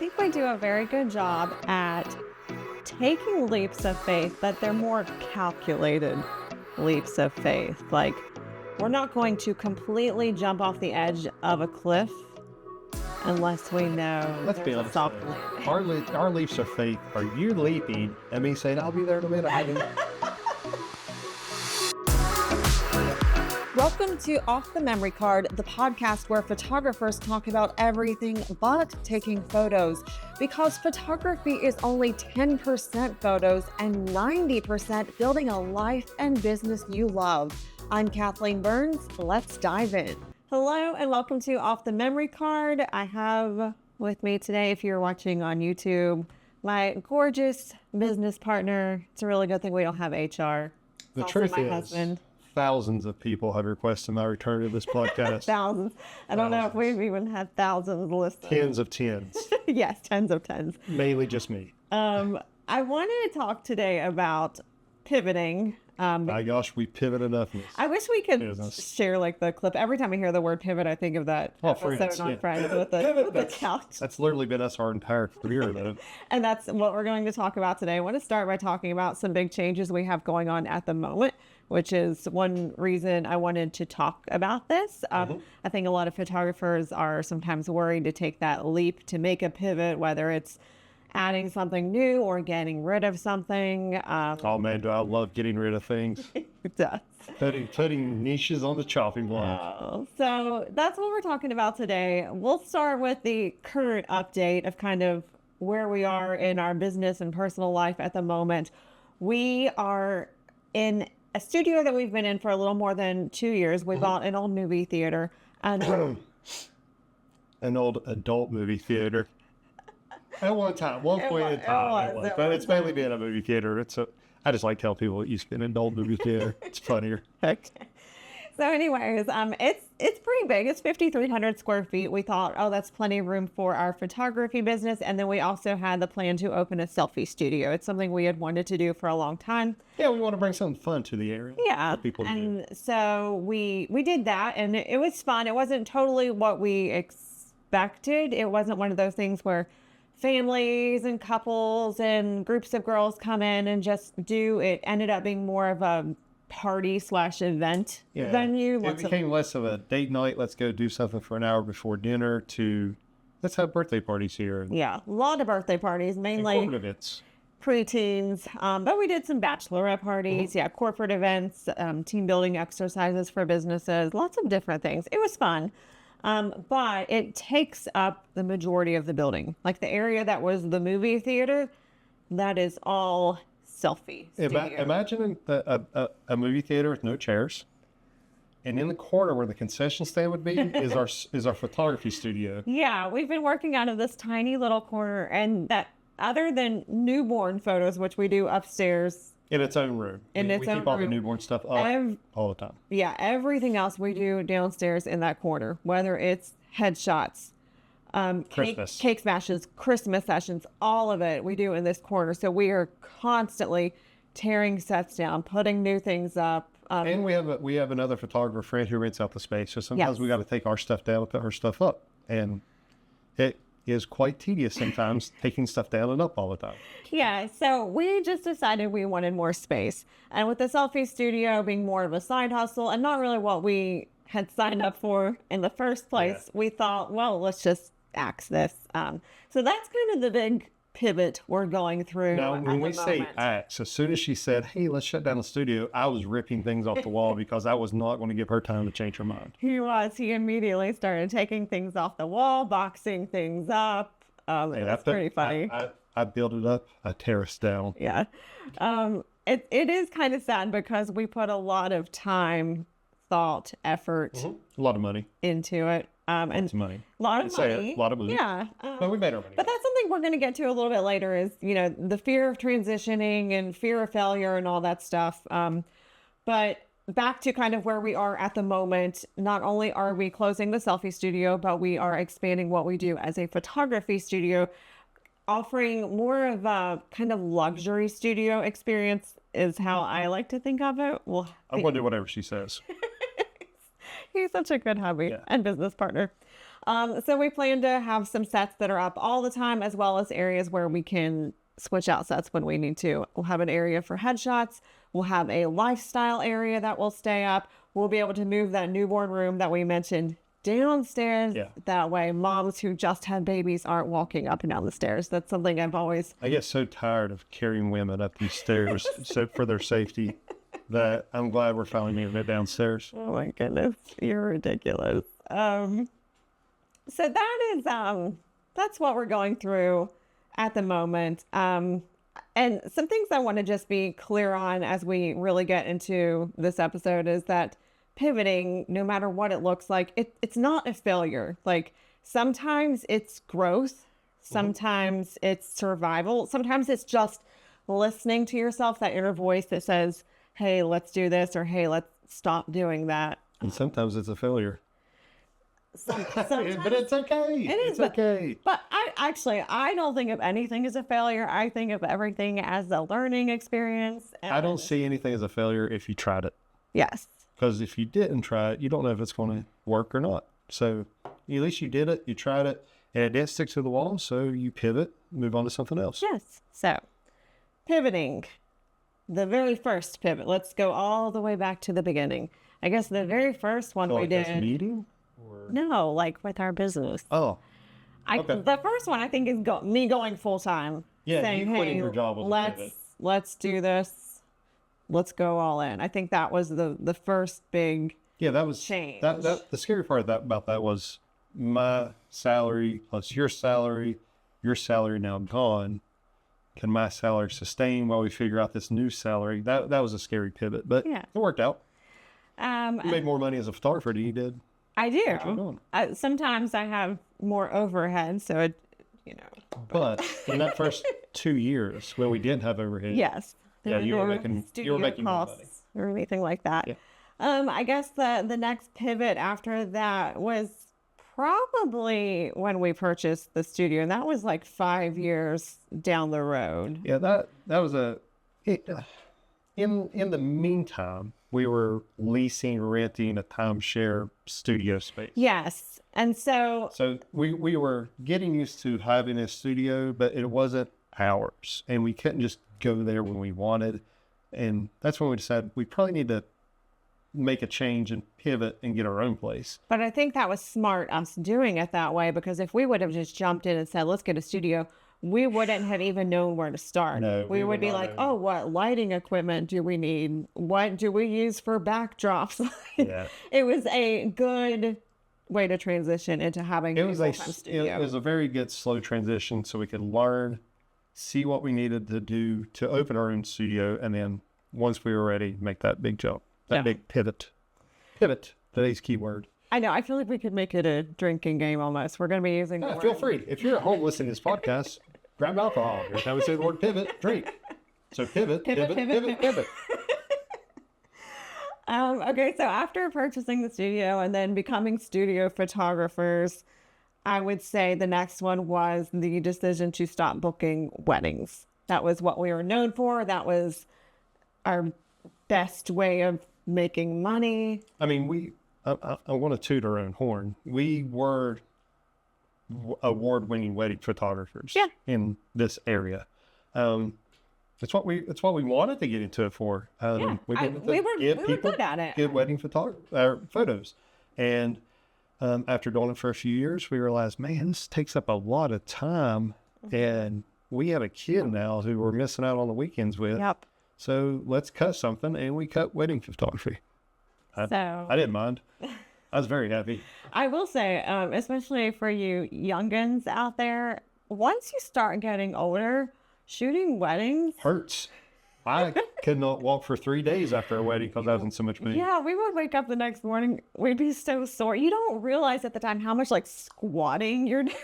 think we do a very good job at taking leaps of faith, but they're more calculated leaps of faith. Like, we're not going to completely jump off the edge of a cliff unless we know Let's be there's a honest. soft landing. Our leaps of faith are you leaping and me saying, I'll be there in a minute. Welcome to Off the Memory Card, the podcast where photographers talk about everything but taking photos, because photography is only 10% photos and 90% building a life and business you love. I'm Kathleen Burns. Let's dive in. Hello and welcome to Off the Memory Card. I have with me today, if you're watching on YouTube, my gorgeous business partner. It's a really good thing we don't have HR. The Also truth my is, husband. thousands of people have requested my return to this podcast. Thousands. I don't know if we've even had thousands of listeners. Tens of tens. Yes, tens of tens. Mainly just me. I wanted to talk today about pivoting. My gosh, we pivot enough. I wish we could Business. share like the clip. Every time I hear the word pivot, I think of that episode Friends, on yeah. Friends with the couch. That's literally been us our entire career, though. And that's what we're going to talk about today. I want to start by talking about some big changes we have going on at the moment, which is one reason I wanted to talk about this. I think a lot of photographers are sometimes worried to take that leap to make a pivot, whether it's adding something new or getting rid of something. Oh man, do I love getting rid of things. It does. Putting niches on the chopping block. So that's what we're talking about today. We'll start with the current update of kind of where we are in our business and personal life at the moment. We are in a studio that we've been in for a little more than 2 years. We bought an old movie theater. And An old adult movie theater. At one point in time. But it's mainly been a movie theater. I just like telling people it used to be an adult movie theater. It's funnier. Okay. So anyways, it's pretty big. It's 5,300 square feet. We thought, oh, that's plenty of room for our photography business. And then we also had the plan to open a selfie studio. It's something we had wanted to do for a long time. Yeah, we want to bring something fun to the area. Yeah. For people to do. And so we did that, and it was fun. It wasn't totally what we expected. It wasn't one of those things where families and couples and groups of girls come in and just do it. Ended up being more of a party/event venue. It became less of a date night, let's go do something for an hour before dinner, to let's have birthday parties here. Yeah, a lot of birthday parties, mainly Corporate events. preteens. But we did some bachelorette parties, corporate events, team building exercises for businesses, lots of different things. It was fun. But it takes up the majority of the building. Like the area that was the movie theater, that is all selfie studio. Imagine a movie theater with no chairs, and in the corner where the concession stand would be is our photography studio. Yeah, we've been working out of this tiny little corner, and that other than newborn photos, which we do upstairs. In its own room. We keep all the newborn stuff up all the time. Yeah, everything else we do downstairs in that corner, whether it's headshots, Christmas. cake smashes, Christmas sessions, all of it we do in this corner. So we are constantly tearing sets down, putting new things up. And we have another photographer friend who rents out the space. So sometimes we got to take our stuff down and put her stuff up. And it is quite tedious sometimes taking stuff down and up all the time. Yeah, so we just decided we wanted more space. And with the selfie studio being more of a side hustle and not really what we had signed up for in the first place, we thought, well, let's just axe this. So that's kind of the big pivot we're going through. Now, when we say moment. axe, as soon as she said, hey, let's shut down the studio, I was ripping things off the wall because I was not going to give her time to change her mind. He immediately started taking things off the wall, boxing things up. It's pretty funny. I built it up, I tear us down. Yeah. It is kind of sad because we put a lot of time, thought, effort A lot of money. into it. And money. a lot of money. A lot of money. Yeah. But we made our money. But that's something we're going to get to a little bit later is, the fear of transitioning and fear of failure and all that stuff. But back to kind of where we are at the moment, not only are we closing the selfie studio, but we are expanding what we do as a photography studio, offering more of a kind of luxury studio experience is how I like to think of it. I'm going to do whatever she says. He's such a good hubby and business partner. So we plan to have some sets that are up all the time, as well as areas where we can switch out sets when we need to. We'll have an area for headshots. We'll have a lifestyle area that will stay up. We'll be able to move that newborn room that we mentioned downstairs. Yeah. That way moms who just had babies aren't walking up and down the stairs. That's something I've always... I get so tired of carrying women up these stairs so for their safety that I'm glad we're finally moving it downstairs. Oh my goodness, you're ridiculous. So that is that's what we're going through at the moment. And some things I want to just be clear on as we really get into this episode is that pivoting, no matter what it looks like, it's not a failure. Like sometimes it's growth, sometimes it's survival, sometimes it's just listening to yourself, that inner voice that says, hey, let's do this, or hey, let's stop doing that. And sometimes it's a failure. Sometimes, But it's okay. It's okay. But I don't think of anything as a failure. I think of everything as a learning experience. I don't see anything as a failure if you tried it. Yes. Because if you didn't try it, you don't know if it's going to work or not. So at least you did it, you tried it, and it didn't stick to the wall, so you pivot, move on to something else. Yes. So pivoting, the very first pivot. Let's go all the way back to the beginning. I guess the very first one we did. This meeting? Or... No, like with our business. Oh. Okay. The first one I think is me going full time. Yeah, saying, you quitting hey, your job was a pivot. let's do this. Let's go all in. I think that was the first big change. That the scary part about that was my salary plus your salary now gone. Can my salary sustain while we figure out this new salary? That was a scary pivot, but it worked out. You made more money as a photographer than you did. I do. Sometimes I have more overhead, so it, But in that first 2 years when we didn't have overhead, yes, you were making more money or anything like that. Yeah. I guess the next pivot after that was probably when we purchased the studio, and that was like 5 years down the road. Yeah, that was in the meantime, we were renting a timeshare studio space. Yes. And so we were getting used to having a studio, but it wasn't ours, and we couldn't just go there when we wanted. And that's when we decided we probably need to make a change and pivot and get our own place. But I think that was smart, us doing it that way, because if we would have just jumped in and said, let's get a studio, we wouldn't have even known where to start. No, we would be like, oh, what lighting equipment do we need? What do we use for backdrops? Yeah. It was a good way to transition into having a full-time studio. It was a very good slow transition so we could learn, see what we needed to do to open our own studio, and then once we were ready, make that big jump, big pivot. Pivot, today's key word. I know. I feel like we could make it a drinking game almost. We're going to be using the word. Feel free. If you're at home listening to this podcast, grab alcohol. Every time we say the word pivot, drink. So pivot. Okay, so after purchasing the studio and then becoming studio photographers, I would say the next one was the decision to stop booking weddings. That was what we were known for. That was our best way of making money. I mean, I want to toot our own horn. We were award-winning wedding photographers in this area. It's what we wanted to get into it for. We were good at it. Good wedding photos. And after doing it for a few years, we realized, man, this takes up a lot of time. And we have a kid now who we're missing out on the weekends with. Yep. So let's cut something. And we cut wedding photography. I didn't mind. I was very happy. I will say, especially for you youngins out there, once you start getting older, shooting weddings hurts. I could not walk for 3 days after a wedding because I was in so much pain. Yeah, we would wake up the next morning. We'd be so sore. You don't realize at the time how much squatting you're doing.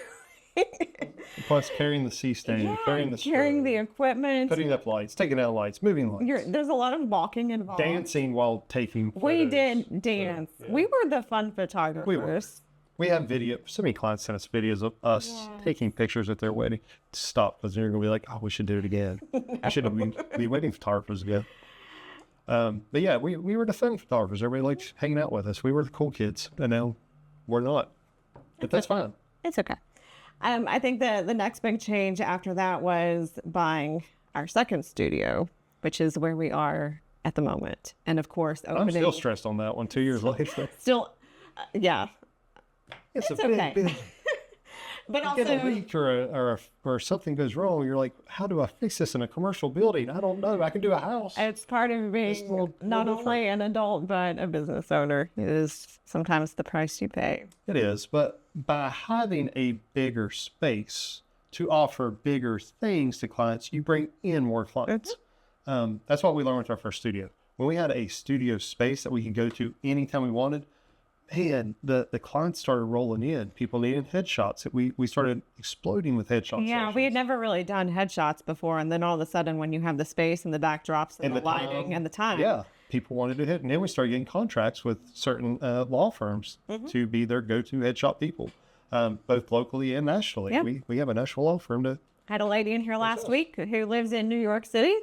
Plus carrying the C-stand, carrying the equipment, putting up lights, taking out lights, moving lights. There's a lot of walking involved. Dancing while taking photos. We did dance. So, we were the fun photographers. We have video. So many clients sent us videos of us taking pictures at their wedding. Stop, because they're going to be like, oh, we should do it again. We should be wedding photographers again. But yeah, we were the fun photographers. Everybody liked hanging out with us. We were the cool kids, and now we're not. But that's fine. It's okay. I think the next big change after that was buying our second studio, which is where we are at the moment. And of course, I'm still stressed on that one 2 years later. Still, yeah. It's a okay. big But you also, get a leak or something goes wrong. You're like, how do I fix this in a commercial building? I don't know. I can do a house. it's part of being not only an adult, but a business owner. It is sometimes the price you pay. It is, but by having a bigger space to offer bigger things to clients, you bring in more clients. That's what we learned with our first studio. When we had a studio space that we could go to anytime we wanted, man, the clients started rolling in. People needed headshots. We started exploding with headshots. Yeah, we had never really done headshots before, and then all of a sudden, when you have the space and the backdrops and the lighting and the time, yeah, people wanted to hit. And then we started getting contracts with certain law firms to be their go-to headshot people, both locally and nationally. Yep. We have a national law firm to. Had a lady in here last week who lives in New York City.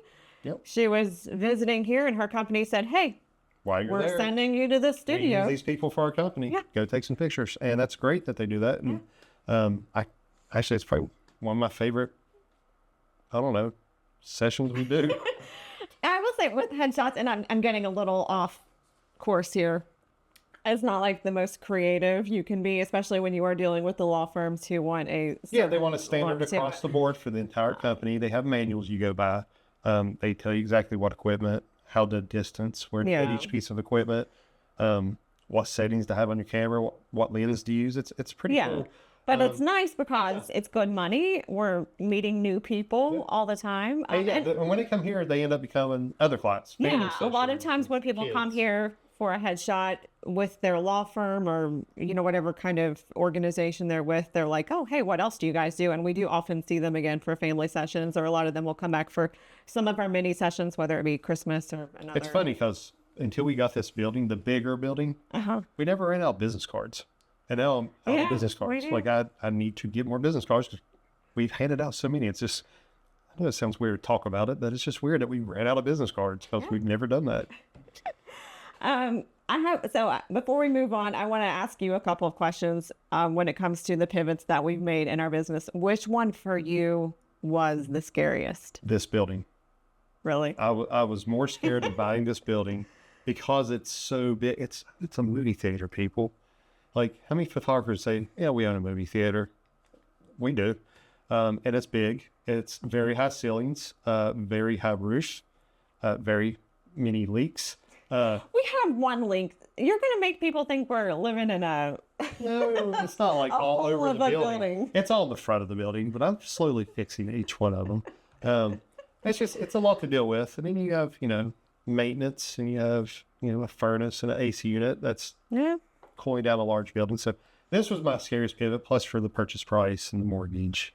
Yep. She was visiting here, and her company said, "Hey, While you're we're there, sending you to the we studio." use these people for our company. Yeah. Go take some pictures, and that's great that they do that. And I actually, it's probably one of my favorite. I don't know, sessions we do. I will say with headshots, and I'm getting a little off course here. It's not like the most creative you can be, especially when you are dealing with the law firms who want a Yeah, they want a standard look to across it. the board for the entire company. They have manuals you go by. They tell you exactly what equipment, how to distance, where to Yeah. put each piece of equipment, what settings to have on your camera, what lens to use. It's pretty Yeah. cool. But it's nice because it's good money. We're meeting new people all the time. And when they come here, they end up becoming other clients. family Yeah, a lot of sessions, times when people come kids. here for a headshot with their law firm or, whatever kind of organization they're with, they're like, oh, hey, what else do you guys do? And we do often see them again for family sessions, or a lot of them will come back for some of our mini sessions, whether it be Christmas or another. It's funny because until we got this building, the bigger building, we never ran out business cards. And now I'm out of business cards. do. Like I need to get more business cards. We've handed out so many. It's just, I know it sounds weird to talk about it, but it's just weird that we ran out of business cards because we've never done that. Before we move on, I want to ask you a couple of questions when it comes to the pivots that we've made in our business. Which one for you was the scariest? This building. Really? I was more scared of buying this building because it's so big. It's a movie theater, people. Like, how many photographers say, yeah, we own a movie theater? We do. And it's big. It's very high ceilings, very high roofs, very many leaks. We have one link. You're going to make people think we're living in a... No, it's not like all over the building. building. It's all in the front of the building, but I'm slowly fixing each one of them. It's a lot to deal with. And then you have, maintenance, and you have, a furnace and an AC unit that's cooling down a large building. So this was my scariest pivot, plus for the purchase price and the mortgage.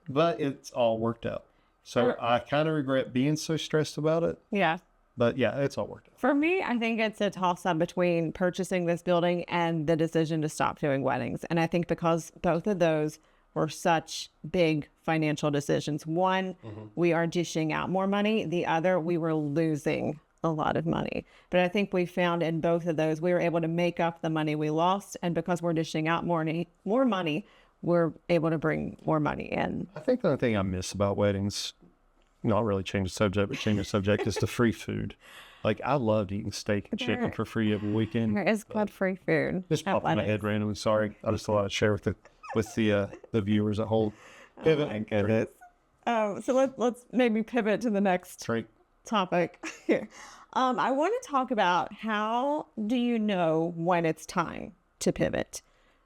But it's all worked out. So I kind of regret being so stressed about it. Yeah. But yeah, it's all worked out. For me, I think it's a toss-up between purchasing this building and the decision to stop doing weddings. And I think because both of those were such big financial decisions. One, we are dishing out more money. The other, we were losing a lot of money. But I think we found in both of those, we were able to make up the money we lost. And because we're dishing out more money, we're able to bring more money in. I think the only thing I miss about weddings, not really change the subject, but change the subject, is the free food. Like, I loved eating steak and chicken for free every weekend. There is good free food. Just popped in my head randomly. Sorry. I just thought I'd share with the viewers at home. Pivot. My goodness. So let's maybe pivot to the next topic here. I want to talk about how do you know when it's time to pivot?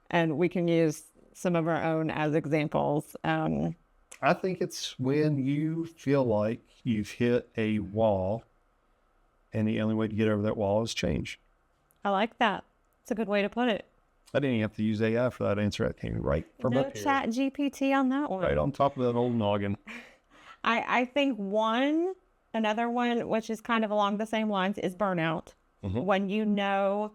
And we can use some of our own as examples. I think it's when you feel like you've hit a wall and the only way to get over that wall is change. I like that. It's a good way to put it. I didn't even have to use AI for that answer. That came right from No up here. chat GPT on that one. Right on top of that old noggin. I think another one, which is kind of along the same lines, is burnout. When you know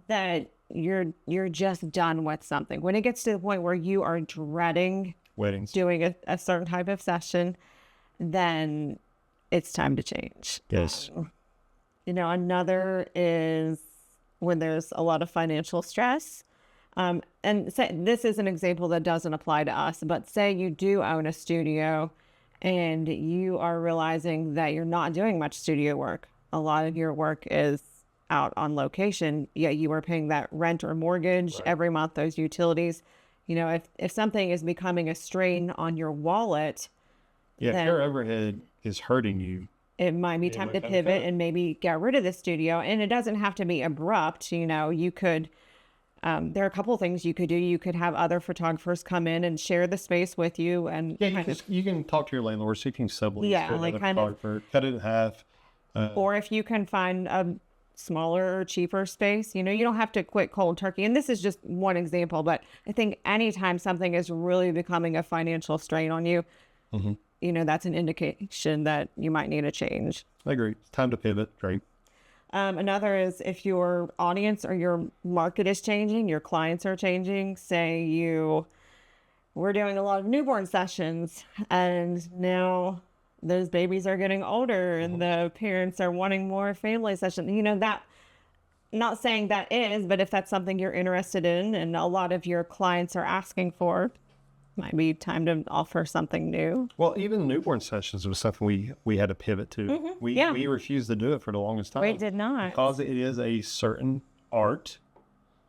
that you're just done with something. When it gets to the point where you are dreading Weddings. doing a certain type of session, then it's time to change. Yes. Another is when there's a lot of financial stress. And say, this is an example that doesn't apply to us, but say you do own a studio and you are realizing that you're not doing much studio work. A lot of your work is out on location, yet you are paying that rent or mortgage every month, those utilities. If something is becoming a strain on your wallet, if your overhead is hurting you, it might be time to pivot and maybe get rid of the studio. And it doesn't have to be abrupt. You could, there are a couple of things you could do. You could have other photographers come in and share the space with you. And you can talk to your landlord, so you can sublease to another photographer, cut it in half. Or if you can find a smaller or cheaper space, you don't have to quit cold turkey. And this is just one example, but I think anytime something is really becoming a financial strain on you, that's an indication that you might need a change. I agree. It's time to pivot. Right. Another is if your audience or your market is changing, your clients are changing. Say we're doing a lot of newborn sessions, and now those babies are getting older and the parents are wanting more family sessions. That, not saying that is, but if that's something you're interested in and a lot of your clients are asking for, might be time to offer something new. Well, even newborn sessions was something we had to pivot to. We refused to do it for the longest time. We did not. Because it is a certain art,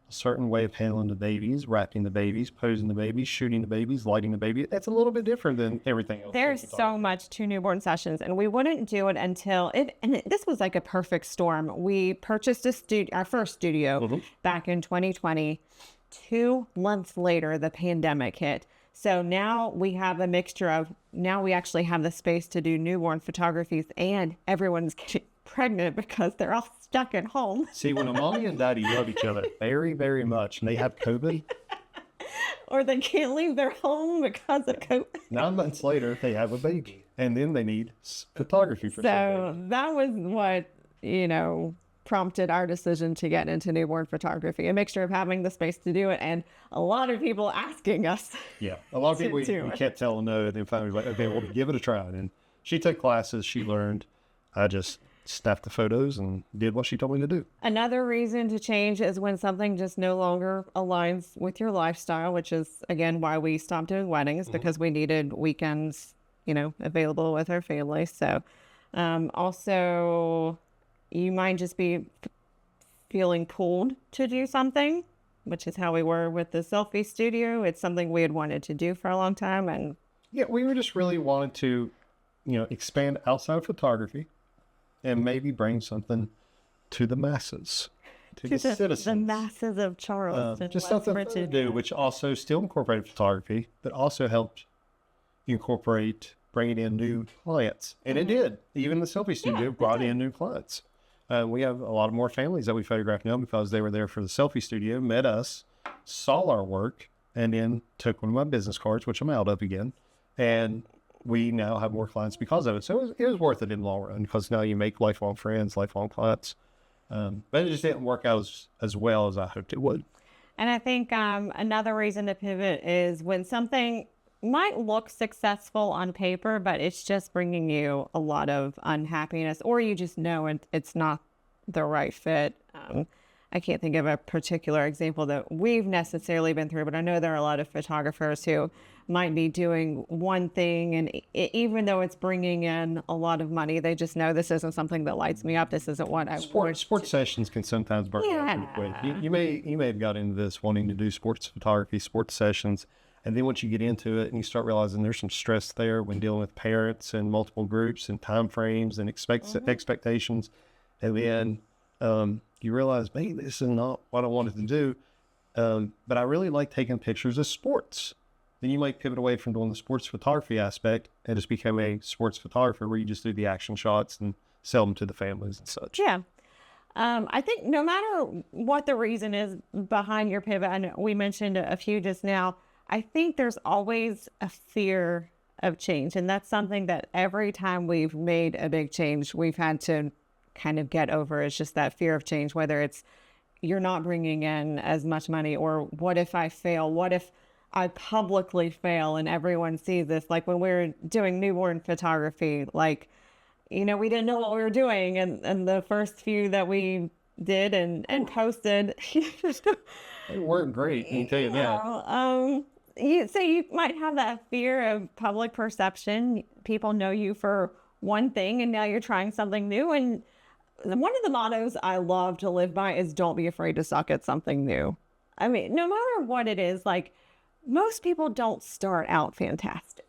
a certain way of handling the babies, wrapping the babies, posing the babies, shooting the babies, lighting the baby. That's a little bit different than everything else. There's so much to newborn sessions, and we wouldn't do it until this was like a perfect storm. We purchased our first studio back in 2020. 2 months later, the pandemic hit. So now we have a mixture of, now we actually have the space to do newborn photographies, and everyone's getting pregnant because they're all stuck at home. See, when a mommy and daddy love each other very, very much, and they have COVID, or they can't leave their home because of COVID. 9 months later, they have a baby, and then they need photography for so that was what, prompted our decision to get into newborn photography. A mixture of having the space to do it and a lot of people asking us. Yeah, a lot of people you can't tell no, and then finally like, okay, well, give it a try. And she took classes, she learned. I just snapped the photos and did what she told me to do. Another reason to change is when something just no longer aligns with your lifestyle, which is again why we stopped doing weddings, because we needed weekends, available with our family. So also, you might just be feeling pulled to do something, which is how we were with the selfie studio. It's something we had wanted to do for a long time. And yeah, we were just really wanted to, expand outside photography and maybe bring something to the masses, to the citizens. The masses of Charleston. Just something to do, which also still incorporated photography, but also helped incorporate bringing in new clients. And it did. Even the selfie studio brought in new clients. We have a lot of more families that we photograph now because they were there for the selfie studio, met us, saw our work, and then took one of my business cards, which I'm out of again. And we now have more clients because of it. So it was worth it in the long run because now you make lifelong friends, lifelong clients. But it just didn't work out as well as I hoped it would. And I think another reason to pivot is when something might look successful on paper, but it's just bringing you a lot of unhappiness, or you just know it's not the right fit. I can't think of a particular example that we've necessarily been through, but I know there are a lot of photographers who might be doing one thing, and even though it's bringing in a lot of money, they just know this isn't something that lights me up. This isn't what I want. Sports sessions can sometimes burn out pretty quick. You may have got into this wanting to do sports photography, sports sessions. And then once you get into it and you start realizing there's some stress there when dealing with parents and multiple groups and time frames and expectations, and then you realize, maybe this is not what I wanted to do, but I really like taking pictures of sports. Then you might pivot away from doing the sports photography aspect and just become a sports photographer where you just do the action shots and sell them to the families and such. Yeah. I think no matter what the reason is behind your pivot, and we mentioned a few just now, I think there's always a fear of change. And that's something that every time we've made a big change, we've had to kind of get over. It's just that fear of change, whether it's you're not bringing in as much money, or what if I fail? What if I publicly fail and everyone sees this? Like when we were doing newborn photography, we didn't know what we were doing. And the first few that we did and posted. They weren't great, I can tell you that. You might have that fear of public perception. People know you for one thing, and now you're trying something new. And one of the mottos I love to live by is don't be afraid to suck at something new. I mean, no matter what it is, like most people don't start out fantastic.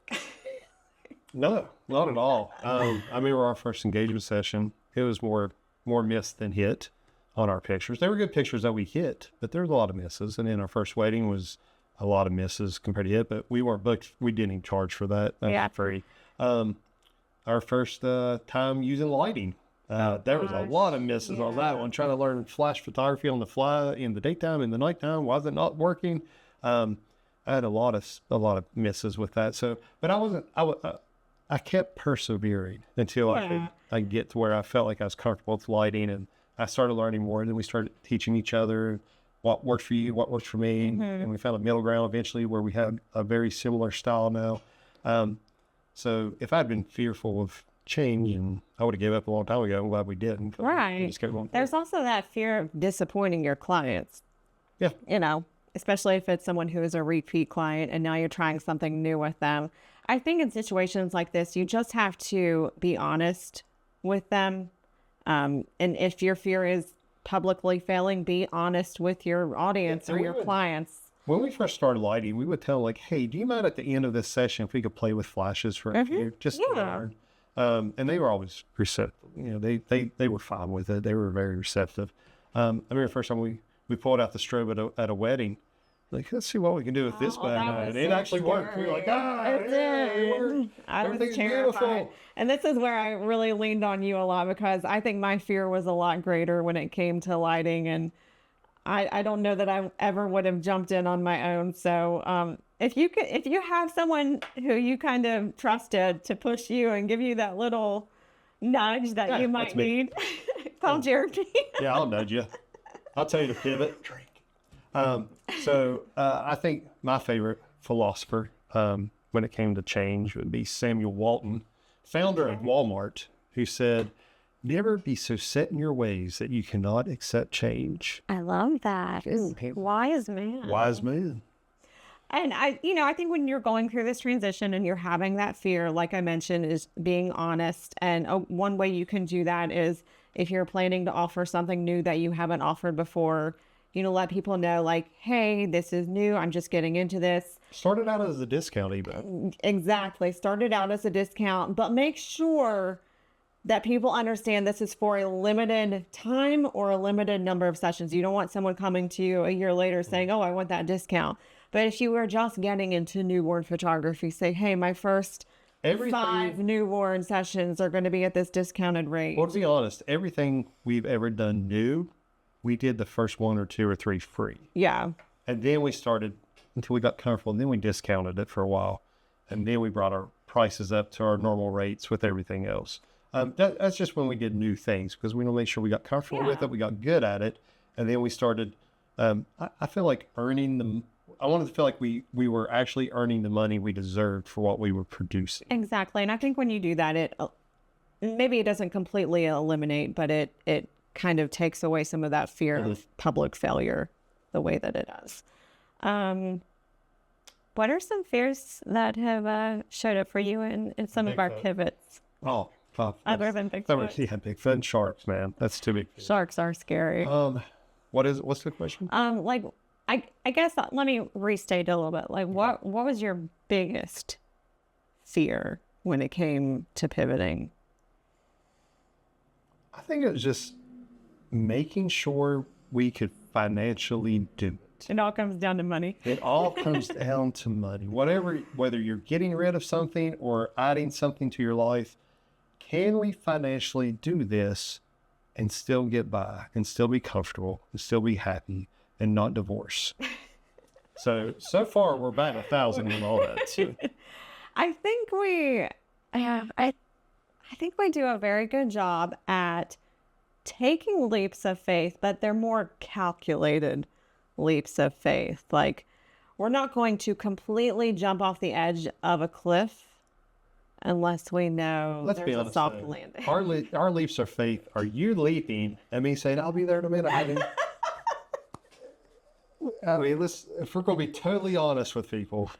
No, not at all. I remember our first engagement session. It was more miss than hit on our pictures. They were good pictures that we hit, but there was a lot of misses. And then our first wedding was a lot of misses compared to hit, but we weren't booked. We didn't even charge for that. That's free. Our first time using lighting. There was a lot of misses on that one. Trying to learn flash photography on the fly in the daytime, in the nighttime. Why is it not working? I had a lot of misses with that. So, but I kept persevering until I could get to where I felt like I was comfortable with lighting, and I started learning more. And then we started teaching each other what works for you, what works for me, and we found a middle ground eventually where we had a very similar style now. So if I'd been fearful of change, and I would have given up a long time ago. I'm glad we didn't. Right. There's also that fear of disappointing your clients. Yeah. You know, especially if it's someone who is a repeat client and now you're trying something new with them. I think in situations like this, you just have to be honest with them. And if your fear is publicly failing, be honest with your audience or your clients. When we first started lighting, we would tell like, hey, do you mind at the end of this session if we could play with flashes for a few? Just to learn. And they were always receptive. You know, they were fine with it. They were very receptive. I remember the first time we pulled out the strobe at a wedding. Like, let's see what we can do with this bad. And it actually worked. We were like, everything's beautiful. And this is where I really leaned on you a lot, because I think my fear was a lot greater when it came to lighting. And I don't know that I ever would have jumped in on my own. So if you have someone who you kind of trusted to push you and give you that little nudge that you might need, call Jeremy. Yeah, I'll nudge you. I'll tell you to pivot. So I think my favorite philosopher when it came to change would be Samuel Walton, founder of Walmart, who said, never be so set in your ways that you cannot accept change. I love that. Wise man. Wise man. And I think when you're going through this transition and you're having that fear, like I mentioned, is being honest. And one way you can do that is if you're planning to offer something new that you haven't offered before, let people know like, hey, this is new. I'm just getting into this. Started out as a discount even. Exactly. Started out as a discount, but make sure that people understand this is for a limited time or a limited number of sessions. You don't want someone coming to you a year later saying, oh, I want that discount. But if you were just getting into newborn photography, say, hey, my first 5 newborn sessions are going to be at this discounted rate. Well, to be honest, everything we've ever done new, we did the first 1 or 2 or 3 free. Yeah. And then we started until we got comfortable, and then we discounted it for a while. And then we brought our prices up to our normal rates with everything else. That's just when we did new things, because we want to make sure we got comfortable with it, we got good at it. And then we started, I feel like I wanted to feel like we were actually earning the money we deserved for what we were producing. Exactly. And I think when you do that, maybe it doesn't completely eliminate, but it kind of takes away some of that fear of public failure the way that it does. What are some fears that have showed up for you in some of our pivots? Oh, other than Bigfoot. Yeah, Bigfoot and sharks, man. That's too big. Sharks are scary. What's the question? I guess let me restate a little bit. Like, what was your biggest fear when it came to pivoting? I think it was just making sure we could financially do it. It all comes down to money. It all comes down to money. Whether you're getting rid of something or adding something to your life, can we financially do this and still get by and still be comfortable and still be happy and not divorce? So far we're about 1,000 and all that. I think we do a very good job at taking leaps of faith, but they're more calculated leaps of faith. Like, we're not going to completely jump off the edge of a cliff unless we know Let's be there's a honest, soft though. landing. Our leaps of faith are you leaping and me saying, I'll be there in a minute. I mean, if we're going to be totally honest with people,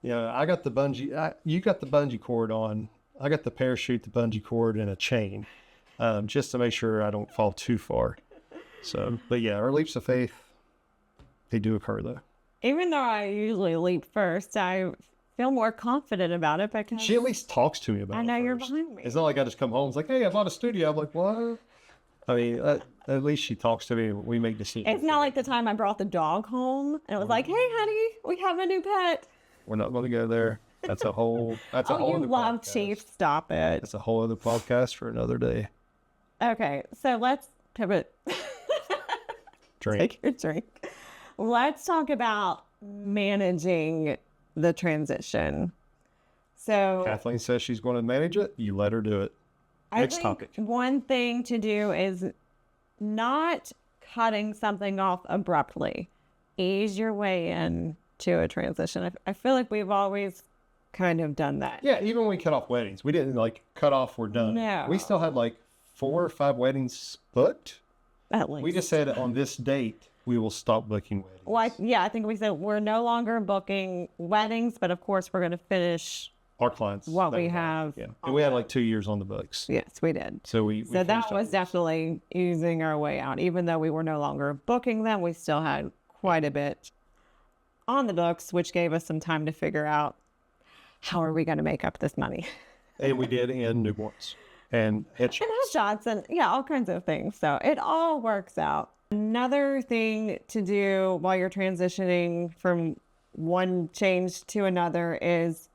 I got the bungee, you got the bungee cord on. I got the parachute, the bungee cord, and a chain, just to make sure I don't fall too far. So, but yeah, our leaps of faith, they do occur though. Even though I usually leap first, I feel more confident about it because She at least talks to me about it. I know you're first. behind me. It's not like I just come home. It's like, hey, I bought a studio. I'm like, what? I mean, at least she talks to me. We make decisions. It's not like the time I brought the dog home and it was like, hey, honey, we have a new pet. We're not going to go there. That's a whole. That's a whole. You other love podcast. Chief. Stop it. That's a whole other podcast for another day. Okay, so let's pivot. Drink. Take your drink. Let's talk about managing the transition. So Kathleen says she's going to manage it. You let her do it. Next think topic. one thing to do is not cutting something off abruptly. Ease your way in to a transition. I feel like we've always kind of done that. Yeah, even when we cut off weddings, we didn't like cut off. We're done. No. We still had like 4 or 5 weddings booked. At least. We just said on this date we will stop booking weddings. Well, I think we said we're no longer booking weddings, but of course we're going to finish Our clients. what that we have. Yeah, and we had like 2 years on the books. Yes, we did. So we So that finished was ours. definitely easing our way out. Even though we were no longer booking them, we still had quite a bit on the books, which gave us some time to figure out how are we going to make up this money. And we did and newborns and headshots. And headshots and all kinds of things. So it all works out. Another thing to do while you're transitioning from one change to another is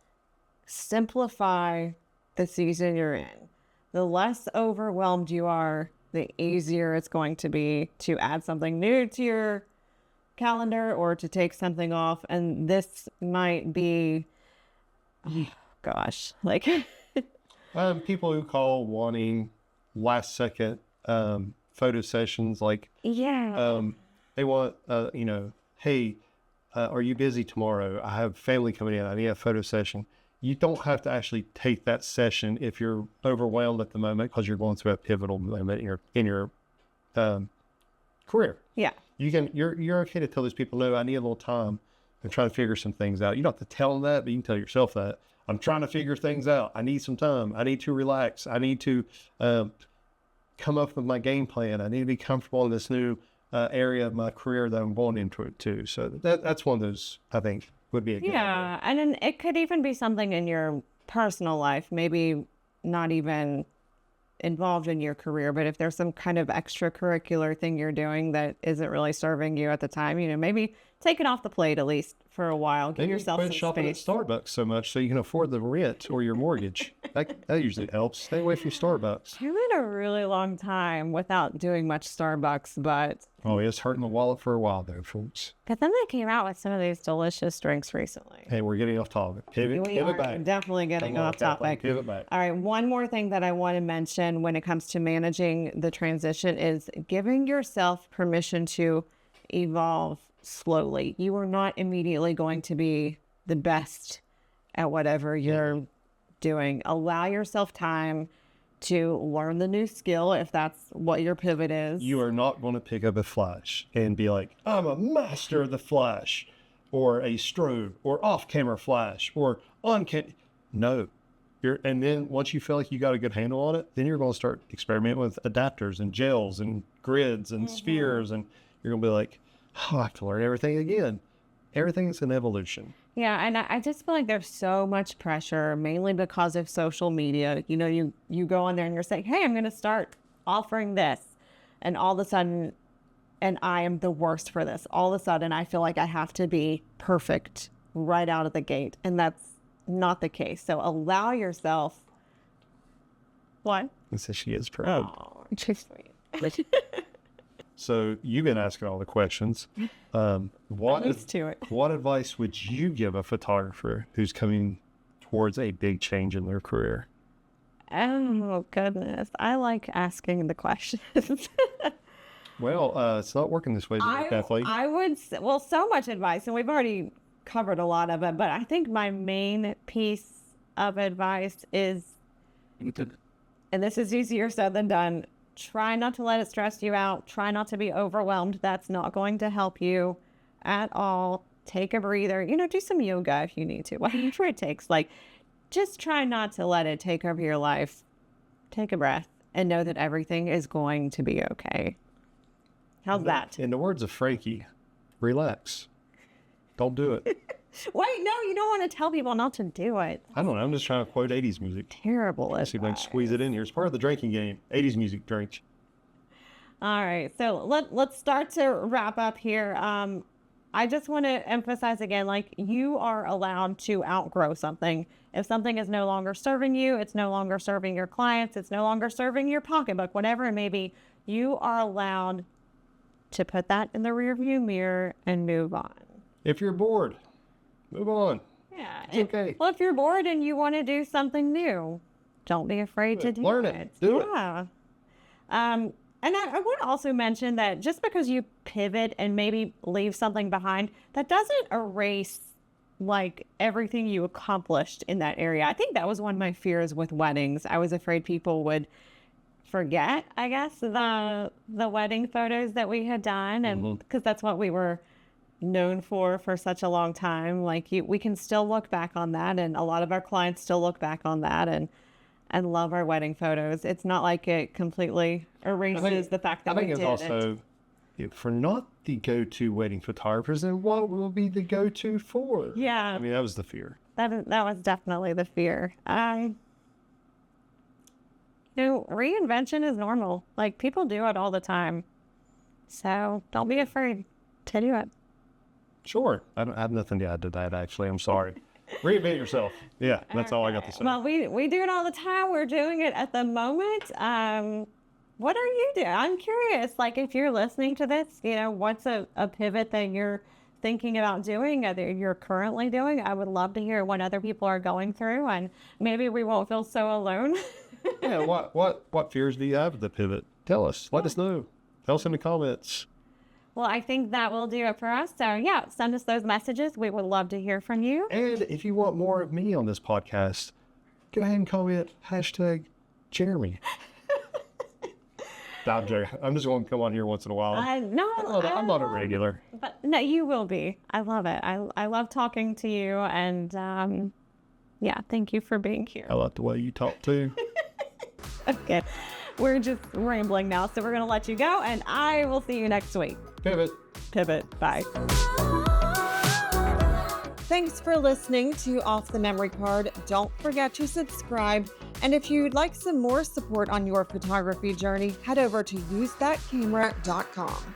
simplify the season you're in. The less overwhelmed you are, the easier it's going to be to add something new to your calendar or to take something off. And this might be, oh gosh, like People who call wanting last second photo sessions, like they want hey, are you busy tomorrow? I have family coming in. I need a photo session. You don't have to actually take that session if you're overwhelmed at the moment because you're going through a pivotal moment in your career. Yeah. You're okay to tell these people, no, I need a little time. I'm trying to figure some things out. You don't have to tell them that, but you can tell yourself that. I'm trying to figure things out. I need some time. I need to relax. I need to come up with my game plan. I need to be comfortable in this new area of my career that I'm going into it too. So that's one of those, I think, would be a good idea. And then it could even be something in your personal life, maybe not even involved in your career, but if there's some kind of extracurricular thing you're doing that isn't really serving you at the time, maybe take it off the plate at least for a while. Give Maybe yourself quit some shopping space. at Starbucks so much so you can afford the rent or your mortgage. that usually helps. Stay away from Starbucks. I went a really long time without doing much Starbucks, but It's hurting the wallet for a while though, folks. then they came out with some of these delicious drinks recently. Hey, we're getting off topic. We Pivot are back. definitely getting Come on, off Kathleen, topic. pivot back. All right, one more thing that I want to mention when it comes to managing the transition is giving yourself permission to evolve slowly. You are not immediately going to be the best at whatever you're doing. Allow yourself time to learn the new skill if that's what your pivot is. You are not going to pick up a flash and be like, I'm a master of the flash, or a strobe, or off-camera flash, or on-camera. No. And then once you feel like you got a good handle on it, then you're going to start experimenting with adapters and gels and grids and spheres, and you're going to be like, I have to learn everything again. Everything's an evolution. Yeah, and I just feel like there's so much pressure, mainly because of social media. You go on there and you're saying, hey, I'm going to start offering this. And all of a sudden, and I am the worst for this. All of a sudden, I feel like I have to be perfect right out of the gate. And that's not the case. So allow yourself. What? And so she is proud. Oh, just sweet. So you've been asking all the questions. What Used to it. What advice would you give a photographer who's coming towards a big change in their career? Oh, goodness. I like asking the questions. Well, it's not working this way, Kathleen. I would, so much advice, and we've already covered a lot of it, but I think my main piece of advice is, and this is easier said than done, try not to let it stress you out. Try not to be overwhelmed. That's not going to help you at all. Take a breather. Do some yoga if you need to. Whatever it takes. Just try not to let it take over your life. Take a breath and know that everything is going to be okay. How's that? In the words of Frankie, relax. Don't do it. Wait, no, you don't want to tell people not to do it. I don't know. I'm just trying to quote 80s music. Terrible. See if I can squeeze it in here. It's part of the drinking game. 80s music drink. All right. So let's start to wrap up here. I just want to emphasize again, you are allowed to outgrow something. If something is no longer serving you, it's no longer serving your clients, it's no longer serving your pocketbook, whatever it may be, you are allowed to put that in the rearview mirror and move on. If you're bored, move on. Yeah. It's okay. Well, if you're bored and you want to do something new, don't be afraid to do it. Learn it. Do it. Yeah. And I would also mention that just because you pivot and maybe leave something behind, that doesn't erase everything you accomplished in that area. I think that was one of my fears with weddings. I was afraid people would forget, I guess, the wedding photos that we had done, and because that's what we were known for such a long time. We can still look back on that, and a lot of our clients still look back on that and love our wedding photos. It's not like it completely erases the fact that we did it. I think it's also, for not the go-to wedding photographers, then what will be the go-to for? Yeah. I mean, that was the fear. That was definitely the fear. Reinvention is normal. People do it all the time. So don't be afraid to do it. Sure. I have nothing to add to that, actually. I'm sorry. Reinvent yourself. Yeah, that's all I got to say. Well, we do it all the time. We're doing it at the moment. What are you doing? I'm curious, if you're listening to this, what's a pivot that you're thinking about doing, that you're currently doing? I would love to hear what other people are going through, and maybe we won't feel so alone. Yeah, what fears do you have of the pivot? Tell us. Let us know. Tell us in the comments. Well, I think that will do it for us. So, yeah, send us those messages. We would love to hear from you. And if you want more of me on this podcast, go ahead and comment #Jeremy. I'm joking. I'm just going to come on here once in a while. I'm not a regular. But no, you will be. I love it. I love talking to you. And, yeah, thank you for being here. I like the way you talk, too. Okay. We're just rambling now, so we're going to let you go, and I will see you next week. Pivot. Bye. Thanks for listening to Off the Memory Card. Don't forget to subscribe. And if you'd like some more support on your photography journey, head over to usethatcamera.com.